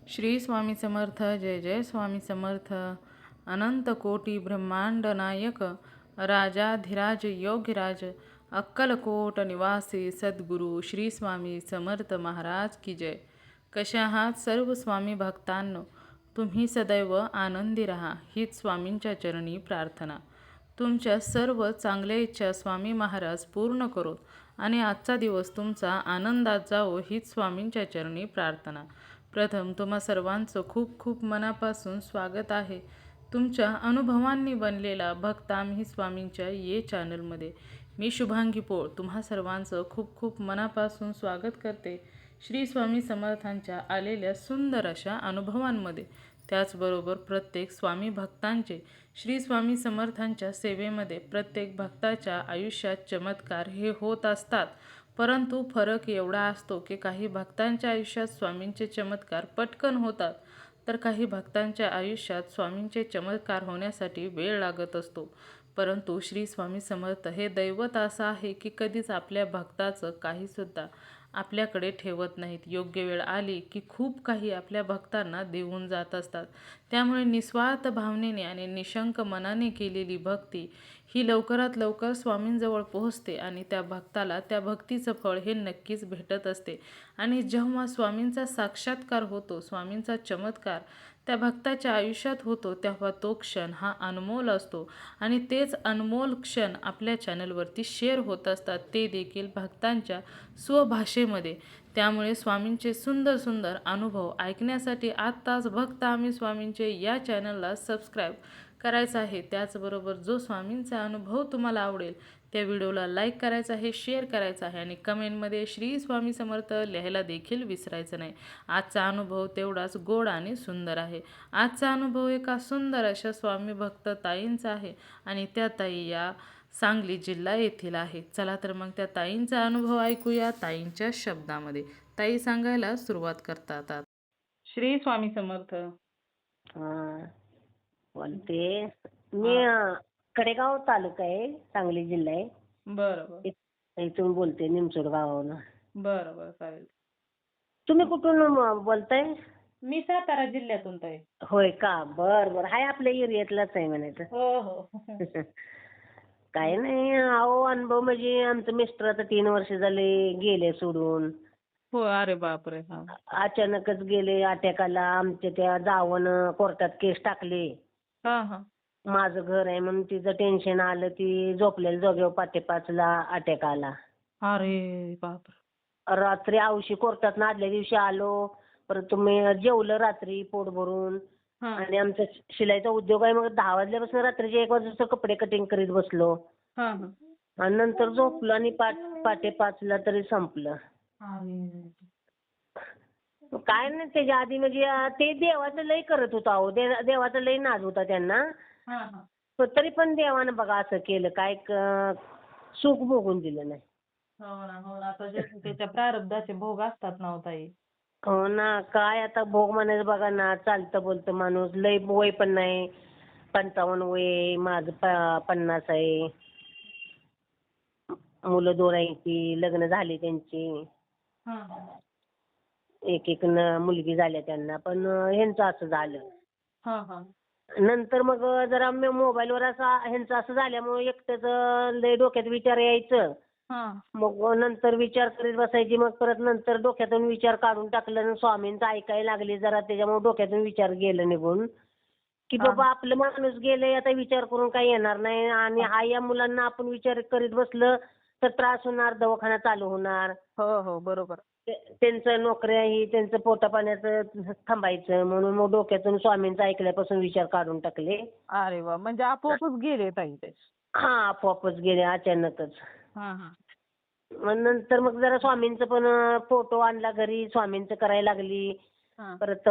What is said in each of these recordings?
श्री स्वामी समर्थ. जय जय स्वामी समर्थ. अनंत कोटी ब्रह्मांड नायक राजाधिराज योगीराज अक्कलकोट निवासी सद्गुरू श्री स्वामी समर्थ महाराज की जय. कशा आहात सर्व स्वामी भक्तांनो? तुम्ही सदैव आनंदी राहा हीच स्वामींच्या चरणी प्रार्थना. तुमच्या सर्व चांगल्या इच्छा स्वामी महाराज पूर्ण करोत आणि आजचा दिवस तुमचा आनंदात जावो हीच स्वामींच्या चरणी प्रार्थना. प्रथम तुम्हा सर्वांचं खूप खूप मनापासून स्वागत आहे तुमच्या अनुभवांनी बनलेला भक्त आम्ही स्वामींच्या ये चॅनलमध्ये. मी शुभांगी पोळ तुम्हा सर्वांचं खूप खूप मनापासून स्वागत करते श्री स्वामी समर्थांच्या आलेल्या सुंदर अशा अनुभवांमध्ये. त्याचबरोबर प्रत्येक स्वामी भक्तांचे श्री स्वामी समर्थांच्या सेवेमध्ये प्रत्येक भक्ताच्या आयुष्यात चमत्कार हे होत असतात, परंतु फरक एवढा असतो की काही भक्तांच्या आयुष्यात स्वामींचे चमत्कार पटकन होतात, तर काही भक्तांच्या आयुष्यात स्वामींचे चमत्कार होण्यासाठी वेळ लागत असतो. परंतु श्री स्वामी समर्थ हे दैवत असं आहे की कधीच आपल्या भक्ताचं काहीसुद्धा आपल्याकडे ठेवत नाहीत. योग्य वेळ आली की खूप काही आपल्या भक्तांना देऊन जात असतात. त्यामुळे निस्वार्थ भावनेने आणि निशंक मनाने केलेली भक्ती ही लवकरात लवकर स्वामींजवळ पोहोचते आणि त्या भक्ताला त्या भक्तीचं फळ हे नक्कीच भेटत असते. आणि जेव्हा स्वामींचा साक्षात्कार होतो, स्वामींचा चमत्कार त्या भक्ताच्या आयुष्यात होतो, तेव्हा तो क्षण हा अनमोल असतो. आणि तेच अनमोल क्षण आपल्या चॅनलवरती शेअर होत असतात, ते देखील भक्तांच्या स्वभाषेमध्ये. त्यामुळे स्वामींचे सुंदर सुंदर अनुभव ऐकण्यासाठी आत्ताच भक्त आम्ही स्वामींचे या चॅनलला सबस्क्राईब करायचं आहे. त्याचबरोबर जो स्वामींचा अनुभव तुम्हाला आवडेल त्या व्हिडिओला लाईक करायचं आहे, शेअर करायचं आहे आणि कमेंटमध्ये श्री स्वामी समर्थ लिहायला देखील विसरायचं नाही. आजचा अनुभव तेवढाच गोड आणि सुंदर आहे. आजचा अनुभव एका सुंदर अशा स्वामी भक्त ताईंचा आहे आणि त्या ताई या सांगली जिल्हा येथील आहे. चला तर मग त्या ताईंचा अनुभव ऐकूया ताईंच्या शब्दामध्ये. ताई सांगायला सुरुवात करतात. श्री स्वामी समर्थ. हा बोलते मी. कडेगाव तालुका आहे, सांगली जिल्हा आहे. बरं बरं. इथून बोलते, निमसोड गावावरून. बरं बरं, चालेल. तुम्ही कुठून बोलताय? मी सातारा जिल्ह्यातून ताई. होय का? बर बर. हाय आपल्या एरियातलाच आहे म्हणायचं. हो हो. काय नाही, अहो अनुभव म्हणजे आमचं मिस्टर आता 3 वर्ष झाले गेले सोडून. हो, अरे बापरे. हा अचानकच गेले, अटॅक आला. आमच्या त्या जावनं कोर्टात केस टाकली. हा हा. माझं घर आहे म्हणून तिचं टेन्शन आलं, ती झोपलेल्या जागेवर 5:45ला अटॅक आला. अरे बापरे. रात्री औशी कोर्टात आदल्या दिवशी आलो. परत तुम्ही जेवलं रात्री पोट भरून. हा आणि आमचा शिलाईचा उद्योग आहे, मग 10 वाजल्यापासून रात्रीचे 1 वाजेपर्यंत कपडे कटिंग करीत बसलो. हा हा. आणि नंतर झोपलो आणि पहाटे 5ला तरी संपलं. अरे. काय नाही, त्याच्या आधी म्हणजे ते देवाचं लय करत होता. अहो देवाचा लय नाद होता त्यांना. हा हा. पण तरी पण देवानं बघा असं केलं, काय सुख भोगून दिलं नाही. हो ना हो ना. आता जे त्याच्या प्रारब्धाचे भोग असतात ना हो ताई. हो ना, काय आता भोग म्हणायचं बघा ना. चालतं बोलतं माणूस, लय वय पण नाही. 55 वय आहे, माझं 50 आहे. मुलं 2 आहेत, ती लग्न झाली त्यांची. हा हा. एक मुलगी झाल्या त्यांना, पण ह्यांचं असं झालं. हा हा. नंतर मग जरा मोबाईलवर असं ह्यांचं असं झाल्यामुळे एकट्याचं लय डोक्यात विचार यायचं. हा. मग नंतर विचार करीत बसायची. मग परत नंतर डोक्यातून विचार काढून टाकलं आणि स्वामींचं ऐकायला लागले जरा, त्याच्यामुळे डोक्यातून विचार गेलं निघून. की बाबा आपलं माणूस गेले, आता विचार करून काही येणार नाही. आणि या मुलांना आपण विचार करीत बसलं तर त्रास होणार, दवाखाना चालू होणार. हो हो, बरोबर. त्यांचं नोकऱ्या ही त्यांचं पोटापाण्याचं थांबायचं. म्हणून मग डोक्यातून स्वामींचं ऐकल्यापासून विचार काढून टाकले. अरे वा, म्हणजे आपोआपच गेले ताई ते. हा, आपोआपच गेले अचानकच. हा हा. मग नंतर मग जरा स्वामींचं पण फोटो आणला घरी, स्वामींचं करायला लागली. हा परत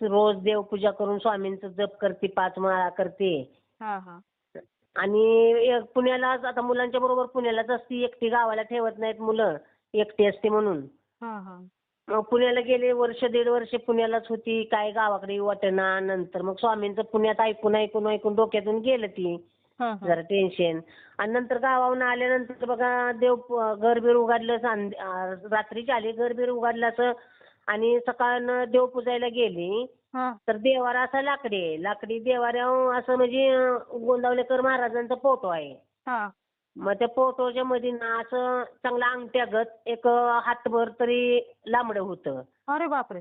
रोज देवपूजा करून स्वामींचं जप करते, 5 माळा करते. हा हा. आणि पुण्याला आता मुलांच्या बरोबर पुण्यालाच असते, एकटी गावाला ठेवत नाहीत मुलं, एकटी असते म्हणून. हा हा. मग पुण्याला गेले, 1.5 वर्ष पुण्यालाच होती. काय गावाकडे येऊ वाटेना. नंतर मग स्वामींचं पुण्यात ऐकून ऐकून ऐकून डोक्यातून गेलं ती. हा हा. जरा टेन्शन. आणि नंतर गावाहून आल्यानंतर बघा देव घरबीर उघडलं. रात्रीचे आले, घरबीर उघडलं असं आणि सकाळनं देव पुजायला गेली हा तर देवारा असा लाकडी आहे. लाकडी देवाऱ्यावर असं म्हणजे गोंदावलेकर महाराजांचा फोटो आहे. हा मग त्या फोटोच्या मध्ये ना असं चांगलं अंगठ्यागत एक हातभर तरी लांबडं होतं. अरे बापरे.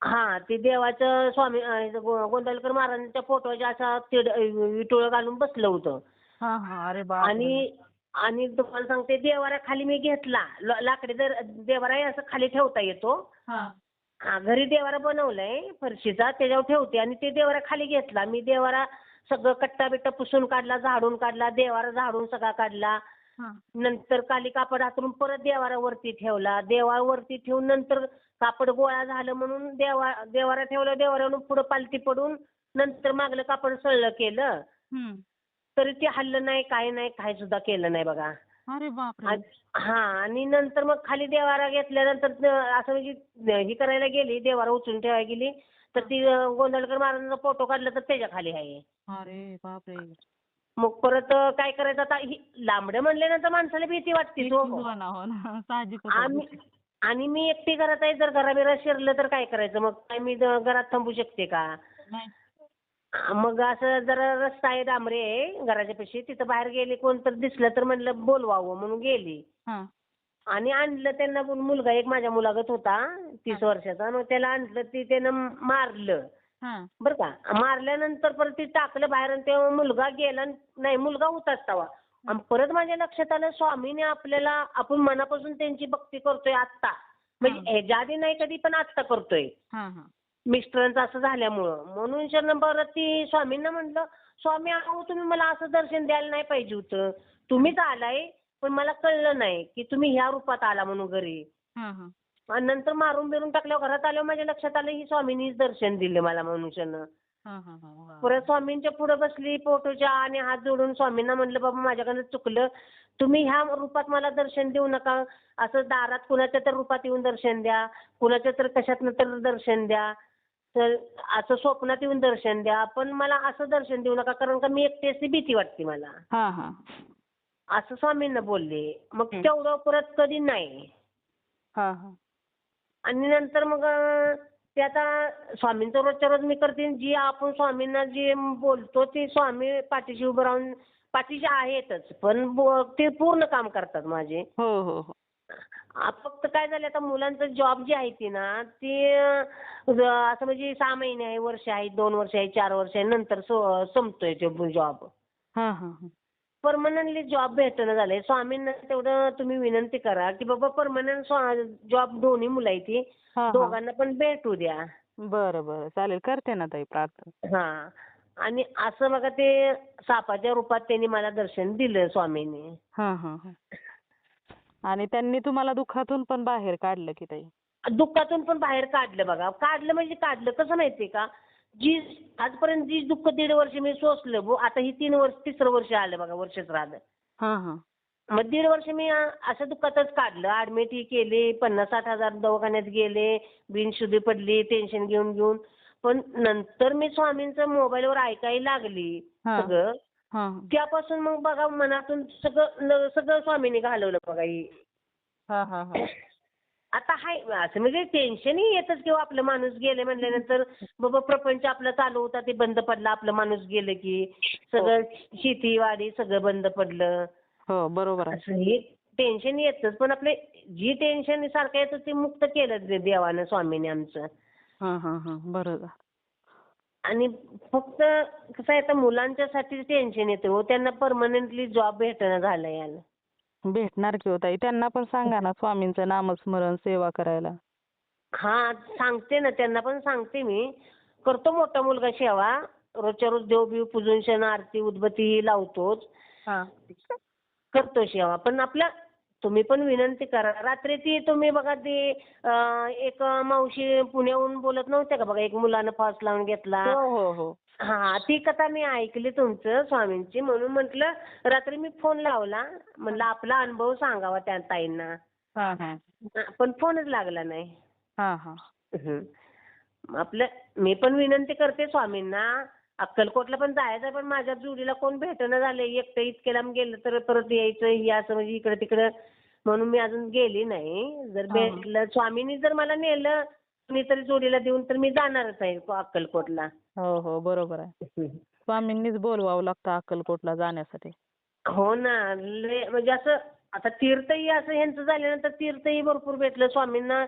हा ते देवाचं स्वामी गोंदावलेकर महाराजांच्या फोटोच्या असा विटोळं घालून बसलं होतं. हा हा अरे बापरे. आणि आणि तुम्हाला सांगते देवारा खाली मी घेतला. लाकडी देवारा असं खाली ठेवता येतो. हा घरी देवारा बनवलाय फरशीचा त्याच्यावर ठेवते आणि ते देवारा खाली घेतला. मी देवारा सगळं कट्टा बिट्टा पुसून काढला, झाडून काढला, देवारा झाडून सगळा काढला. हा नंतर खाली कापड हातरून परत देवारा वरती ठेवला. देवारा वरती ठेवून नंतर कापड गोळा झालं म्हणून देवारा ठेवला. देवाऱ्यावरून पुढं पालथी पडून नंतर मागलं कापड सळलं केलं. हम्म. तरी ते हल्लं नाही, काय नाही, काय सुद्धा केलं नाही बघा. अरे बापरे. हा आणि नंतर मग खाली देवारा घेतल्यानंतर असं म्हणजे ही करायला गेली, देवारा उचलून ठेवायला गेली तर ती गोंधळकर महाराजांचा फोटो काढला तर त्याच्या खाली आहे. अरे बापरे. मग परत काय करायचं आता लांबडं म्हणल्यानंतर माणसाला भीती वाटते. हो ना हो ना साहजिकच आहे. आणि मी एकटी घरात आहे. जर घराबिरा शिरलं तर काय करायचं मग? काय मी घरात थांबू शकते का? नाही. मग असं जरा रस्ता आहे, डांबरे आहे घराच्या पाशी, तिथं बाहेर गेली कोण तर दिसलं तर म्हणलं बोलवावं म्हणून गेली. हा आणि आणलं त्यांना. मुलगा एक माझ्या मुलागत होता 30 वर्षाचा. मग त्याला आणलं त्यानं मारलं. हा बरं का. मारल्यानंतर परत ते टाकलं बाहेर आणि तेव्हा मुलगा गेला नाही. मुलगा होताच तेव्हा. आणि परत माझ्या लक्षात आलं स्वामीने आपल्याला आपण मनापासून त्यांची भक्ती करतोय आत्ता. म्हणजे ह्याच्या आधी नाही कधी पण आत्ता करतोय. हा हा मिस्टरांचं असं झाल्यामुळं. म्हणून शरण परत ती स्वामींना म्हटलं, स्वामी अहो तुम्ही मला असं दर्शन द्यायला नाही पाहिजे होतं. तुम्हीच आलाय पण मला कळलं नाही की तुम्ही ह्या रूपात आला म्हणून घरी. हा हा आणि नंतर मारून बिरून टाकल्यावर घरात आल्यावर माझ्या लक्षात आलं ही स्वामींनीच दर्शन दिलं मला मनुष्यानं. हा हा हा परत स्वामींच्या पुढे बसली फोटोच्या आणि हात जोडून स्वामींना म्हटलं बाबा माझ्याकडनं चुकलं. तुम्ही ह्या रूपात मला दर्शन देऊ नका. असं दारात कुणाच्या तर रूपात येऊन दर्शन द्या. कुणाच्या तर कशातनं तर दर्शन द्या. तर असं स्वप्नात येऊन दर्शन द्या. पण मला असं दर्शन देऊ नका कारण का मी एकटी असते भीती वाटते मला. हा हा असं स्वामींना बोलले. मग तेवढं परत कधी नाही. हा हा आणि नंतर मग ते आता स्वामींचं रोजच्या रोज मी करते. जी आपण स्वामींना जे बोलतो ते स्वामी पाठीशी उभं राहून पाठीशी आहेतच. पण ते पूर्ण काम करतात माझे. हो हो हो फक्त काय झालं आता मुलांचं जॉब जी आहे ती ना ती असं म्हणजे 6 महिने आहे, वर्ष आहे, 2 वर्ष आहे, 4 वर्ष आहे नंतर संपतोय ते जॉब. हा हा परमनंटली जॉब भेटणं झालंय. स्वामींना तेवढं तुम्ही विनंती करा की बाबा परमनंट जॉब दोन्ही मुलं आहे ती हा दोघांना पण भेटू द्या. बरं बरं चालेल करते ना ताई प्रार्थना. हा आणि असं बघा ते सापाच्या रूपात त्यांनी मला दर्शन दिलं स्वामींनी. हा हा हा आणि त्यांनी तुम्हाला दुःखातून पण बाहेर काढलं की ताई? दुःखातून पण बाहेर काढलं बघा. काढलं म्हणजे काढलं कसं माहितीये का? जी आजपर्यंत जी दुःख 1.5 वर्ष मी सोसलं आता ही 3 वर्ष आलं बघा वर्ष श्राद्ध. हा हा मग 1.5 वर्ष मी असं दुःखातच काढलं. ऍडमिट ही केली, 50-60 हजार दवाखान्यात गेले, बिनशुद्धी पडली टेन्शन घेऊन घेऊन. पण नंतर मी स्वामींचं मोबाईलवर ऐकायला लागली सगळं. हा त्यापासून मग बघा मनातून सगळं सगळं स्वामींनी घालवलं बघा ही. हा हा हा आता हाय असं म्हणजे टेन्शनही येतच किंवा आपलं माणूस गेले म्हणल्यानंतर बाबा प्रपंच आपलं चालू होता ते बंद पडला. आपलं माणूस गेलं की सगळं शेतीवाडी सगळं बंद पडलं. हो बरोबर आहे. असं हे टेन्शन येतच पण आपले जी टेन्शन सारखं येतं ते मुक्त केलं देवानं स्वामीने आमचं. हा हा हा बरोबर. आणि फक्त कसं आहे आता मुलांच्यासाठी टेन्शन येतं हो. त्यांना परमनंटली जॉब भेटणं झालं याला. भेटणार की हो ताई. त्यांना पण सांगा ना स्वामींचं नामस्मरण सेवा करायला. हा सांगते ना त्यांना पण सांगते मी. करतो मोठा मुलगा सेवा. रोजच्या रोज देवबीव पूजन शन आरती उदबत्ती लावतोच. हा करतो सेवा. पण आपल्या तुम्ही पण विनंती करा. रात्री ती तुम्ही बघा ते एक मावशी पुण्याहून बोलत नव्हत्या का बघा एक मुलानं फास लावून घेतला. हो हो हो हा ती कथा मी ऐकली तुमचं स्वामींची म्हणून म्हटलं रात्री मी फोन लावला. म्हटलं आपला अनुभव सांगावा त्या ताईंना. हा हा पण फोनच लागला नाही. हा हा आपलं मी पण विनंती करते स्वामींना. अक्कलकोटला पण जायचं पण माझ्या जोडीला कोण भेटणं झालंय. एकटं इतक्या लांब गेलं तर परत यायचं हे असं म्हणजे इकडं तिकडं म्हणून मी अजून गेली नाही. जर भेटलं स्वामींनी जर मला नेलं कुणीतरी जोडीला देऊन तर मी जाणारच आहे अक्कलकोटला. हो हो, बरोबर आहे. स्वामींनीच बोलवावं लागतं अक्कलकोटला जाण्यासाठी. हो ना. लय म्हणजे असं आता तीर्थही असं ह्यांचं झाल्यानंतर तीर्थही भरपूर भेटलं स्वामींना.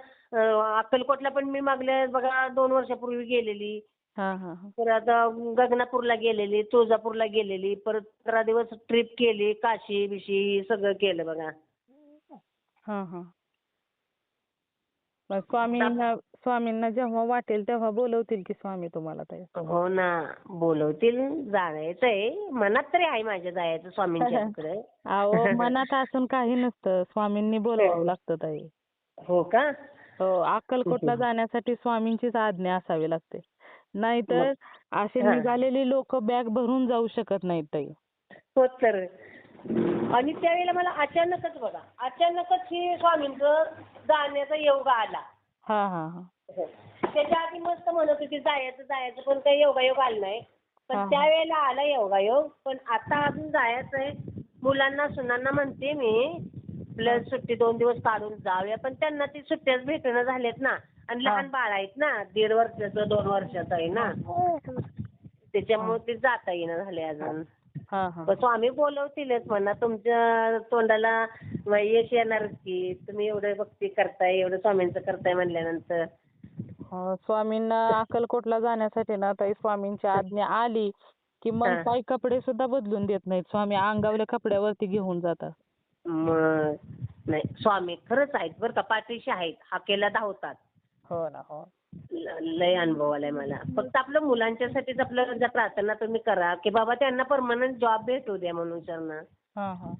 अक्कलकोटला पण मी मागल्या बघा 2 वर्षापूर्वी गेलेली. हा हा हा. परत गगनापूरला गेलेली, तुळजापूरला गेलेली. परत 15 दिवस ट्रिप केली. काशी बिशी सगळं केलं बघा. हा हा. मग स्वामींना जेव्हा वाटेल तेव्हा बोलवतील की स्वामी तुम्हाला ताई. हो ना. बोलवतील. जायचंय. मनात तरी आहे माझ्या जायचं स्वामींच्या तिकडे. अहो, मनात असून काही नसतं. स्वामींनी बोलवावं लागतं ताई. हो का? हो, अक्कलकोटला जाण्यासाठी स्वामींचीच आज्ञा असावी लागते. नाहीतर मग असे हां. निघालेली लोक बॅग भरून जाऊ शकत नाहीत ताई. हो तर. आणि त्यावेळेला मला अचानकच बघा, अचानकच ही स्वामींचं जाण्याचा योग आला. हा हा हा. त्याच्या आधी मस्त म्हणत होती जायचं पण काही योगायोग आला नाही. पण हा, हा. त्यावेळेला आला योगायोग. पण आता अजून जायचंय. मुलांना सुनांना म्हणते मी प्लस सुट्टी 2 दिवस काढून जाऊया. पण त्यांना ती सुट्ट्याच भेटेना झाल्यात ना. आणि लहान बाळ आहेत ना. 1.5 वर्षाचं 2 वर्षाचं आहे ना. त्याच्यामुळे ते जाता येईना झाले अजून. हा हा. पण स्वामी बोलवतीलच म्हणा. तुमच्या तोंडाला यश येणारच की. तुम्ही एवढं भक्ती करताय, एवढं स्वामींचं करताय म्हणल्यानंतर. स्वामींना अक्कलकोटला जाण्यासाठी ना ताई स्वामींची आज्ञा आली की मग हां. काही कपडे सुद्धा बदलून देत नाहीत. स्वामी अंगावल्या कपड्यावरती घेऊन जातात. मग नाही स्वामी खरंच आहेत बरं का. पाठीशी आहेत. हाकेला धावतात. हो ना, हो. लय अनुभव आलाय मला. फक्त आपलं मुलांच्यासाठीच आपलं जर प्रार्थना तुम्ही करा की बाबा त्यांना परमनंट जॉब भेटू द्या म्हणून त्यांना. हा हा.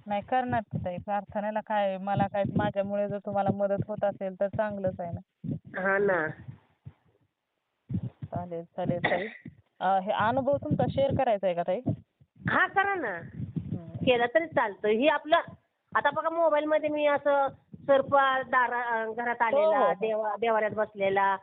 नाही करणार की ताई. प्रार्थनेला काय आहे, मला काय माझ्यामुळे जर तुम्हाला मदत होत असेल तर चांगलंच आहे ना. हा ना. चालेल चालेल ताई. हे अनुभव तुमचा शेअर करायचा आहे का ताई? हा करा ना. हम्म. केलं तरी चालतं. ही आपलं आता बघा मोबाईलमध्ये मी असं सर्प घरात हो, आलेला, हो. देवाऱ्यात बसलेला,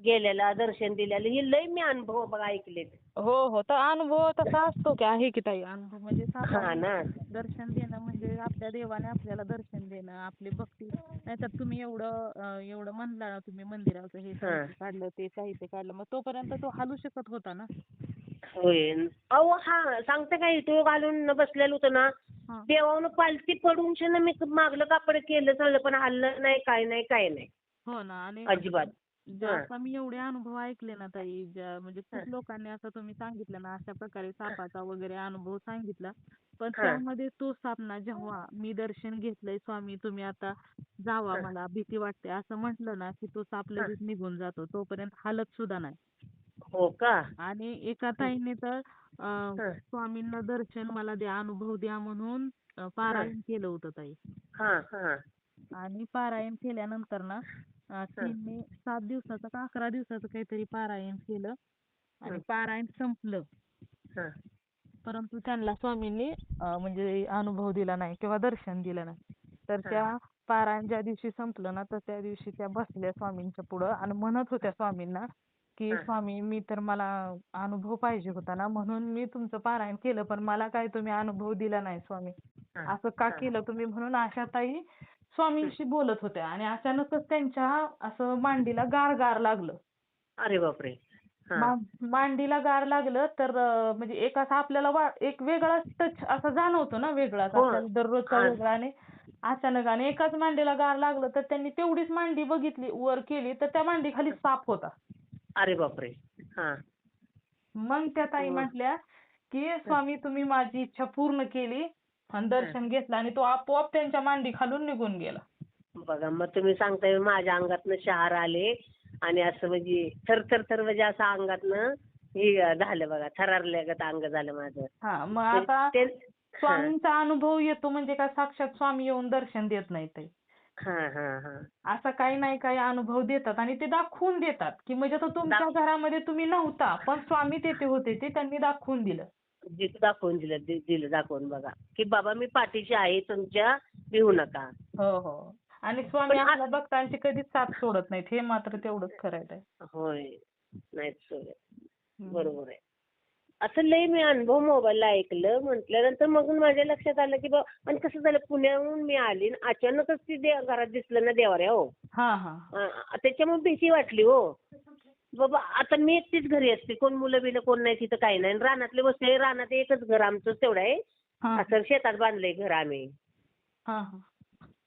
गेलेला, दर्शन दिलेलं, ही लय मी अनुभव बघा ऐकलेत. हो हो, तर अनुभव तसा असतो की आहे की ताई. अनुभव म्हणजे हा सामान्य ना. दर्शन देणं म्हणजे आपल्या देवाने आपल्याला दर्शन देणं, आपली भक्ती. नाहीतर तुम्ही एवढं म्हणला ना तुम्ही मंदिराचं हे हा. साहित्य काढलं ते साहित्य काढलं, मग तोपर्यंत तो हलू शकत होता ना. होय. अहो हा सांगते का इटो घालून बसलेलं होतं ना. हा. देवावरून पालथी पडून ना मी मागलं कापड केलं चाललं पण हल्लं नाही काय नाही हो ना. आणि अजिबात. हा. आता मी एवढे अनुभव ऐकले ना ताई, म्हणजे खूप लोकांनी असं तुम्ही सांगितलं ना अशा प्रकारे सापाचा वगैरे अनुभव सांगितला. पण हा. त्यामध्ये तो साप ना जेव्हा मी दर्शन घेतलंय स्वामी तुम्ही आता जावा, हा. मला भीती वाटते असं म्हटलं ना की तो साप हा. लगेच निघून जातो. तोपर्यंत हालत सुद्धा नाही. हो का? आणि एका ताईने तर हा. स्वामींना दर्शन मला द्या, अनुभव द्या म्हणून हा. पारायण केलं होतं ताई. हा. हा. आणि पारायण केल्यानंतर ना हा. तिने 7 दिवसाचं का 11 दिवसाचं काहीतरी पारायण केलं आणि हं. पारायण संपलं. हा. परंतु त्यांना स्वामींनी म्हणजे अनुभव दिला नाही किंवा दर्शन दिलं नाही. तर हा. त्या पारायण ज्या दिवशी संपलं ना तर त्या दिवशी त्या बसल्या स्वामींच्या पुढं आणि म्हणत होत्या स्वामींना की हा. स्वामी मी तर मला अनुभव पाहिजे होता ना म्हणून मी तुमचं पारायण केलं, पण मला काय तुम्ही अनुभव दिला नाही स्वामी. हा. असं का हा. केलं तुम्ही म्हणून आशाताई स्वामींशी बोलत होत्या आणि अचानकच त्यांच्या असं मांडीला गार लागलं. अरे बापरे. हा. मांडीला गार लागलं तर म्हणजे एक असं आपल्याला एक वेगळाच टच असं जाणवतो ना, वेगळाच हो. आपल्याला दररोजचा हा. वेगळा. आणि अचानक आणि एकाच मांडीला गार लागलं तर त्यांनी तेवढीच मांडी बघितली वर केली तर त्या मांडीखाली साप होता. अरे बापरे. हा. मग त्या ताई हो. म्हटल्या की हा. स्वामी तुम्ही माझी इच्छा पूर्ण केली आणि हा. दर्शन घेतलं आणि तो आपोआप त्यांच्या मांडी खालून निघून गेला. बघा मग तुम्ही सांगताय माझ्या अंगातनं शहार आले आणि असं म्हणजे थर म्हणजे असं अंगातनं हे झालं बघा. थरारल्यागत अंग झालं माझं. हा, मग ते आता ते हा. स्वामींचा अनुभव येतो म्हणजे काय साक्षात स्वामी येऊन दर्शन देत नाही ताई. हा. हा. हा. असं काही नाही काही अनुभव देतात आणि ते दाखवून देतात की म्हणजे आता तुमच्या घरामध्ये तुम्ही नव्हता पण स्वामी तेथे होते, ते त्यांनी दाखवून दिलं. दाखवून दिलं दाखवून बघा की बाबा मी पाठीशी आहे तुमच्या, भिवू नका. हो हो. आणि स्वामी पण आपल्या भक्तांची कधीच साथ सोडत नाहीत, हे मात्र तेवढंच खरं आहे ताई. होय. नाहीच सोडत. हम्म. बरोबर आहे. असं लय मी अनुभव मोबाईलला ऐकलं. म्हटल्यानंतर मग माझ्या लक्षात आलं की आणि कसं झालं पुण्याहून मी आली आणि अचानकच ती घरात दिसलं ना देवाऱ्या हो. हा हा त्याच्यामुळे भीती वाटली हो. बाबा आता मी एकटीच घरी असते. कोण मुलं बिलं कोण नाही तिथं काही नाही. आणि रानातले बसले. रानात एकच घर आमचंच तेवढं आहे. हा असं शेतात बांधलंय घर आम्ही. हा हा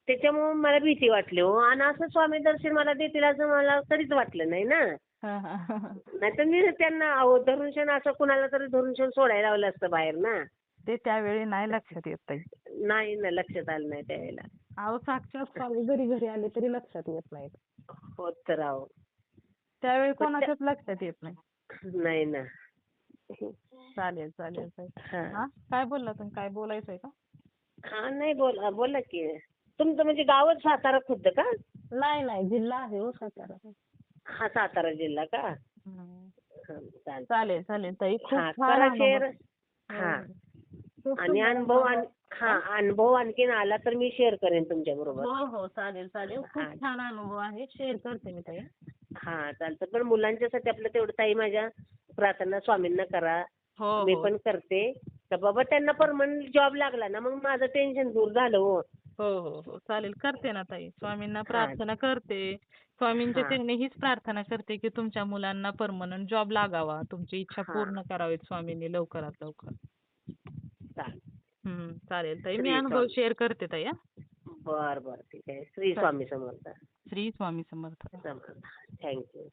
त्याच्यामुळे मला भीती वाटली हो. आणि असं स्वामी दर्शन मला देतील असं मला कधीच वाटलं नाही ना. हा हा नाहीतर मी त्यांना अहो धरुणशण असं कुणाला तरी धरुणशण सोडायला लावलं असतं बाहेर ना. ते त्यावेळी नाही लक्षात येत ताई. नाही ना लक्षात आलं नाही त्यावेळेला. अहो साक्षात स्वामी घरी घरी आले तरी लक्षात येत नाही. होत तर अहो. त्यावेळी पण कोणाच्याच लक्षात येत नाही. नाही ना. चालेल चालेल ताई. हा. हा काय बोलला तुम्ही? काय बोलायचंय का? हा नाही बोला बोला की. तुमचं म्हणजे गावच सातारा खुद्द का? नाही नाही जिल्हा आहे हो सातारा. हा सातारा जिल्हा का? हम्म. हा, चालतंय. चालेल चालेल ताई. खूप हा छान करा अनुभव. शेअर. हो, हा हो. खूप आणि सुंदर अनुभव अनुभव. हा अनुभव आणखीन आला तर मी शेअर करेन तुमच्या बरोबर. हो हो चालेल चालेल. खूप हा छान अनुभव आहे. शेअर करते मी ताई. हा चालतं. पण मुलांच्यासाठी आपलं तेवढं ताई माझ्या प्रार्थना स्वामींना करा. हो मी हो पण करते. तर बाबा त्यांना परमनंट जॉब लागला ना मग माझं टेन्शन दूर झालं हो. हो हो हो चालेल करते ना ताई. स्वामींना हा प्रार्थना करते. स्वामींच्या हा चरणी हीच प्रार्थना करते की तुमच्या मुलांना परमनंट जॉब लागावा. तुमची इच्छा हा पूर्ण करावीत स्वामींनी लवकरात लवकर. चालेल. चालेल ताई. मी श्री अनुभव स्वामी. शेअर करते ताई हा. बरं बरं ठीक आहे. श्री चालेल. स्वामी समर्थ. श्री स्वामी समर्थ. समर्थ. थँक्यू.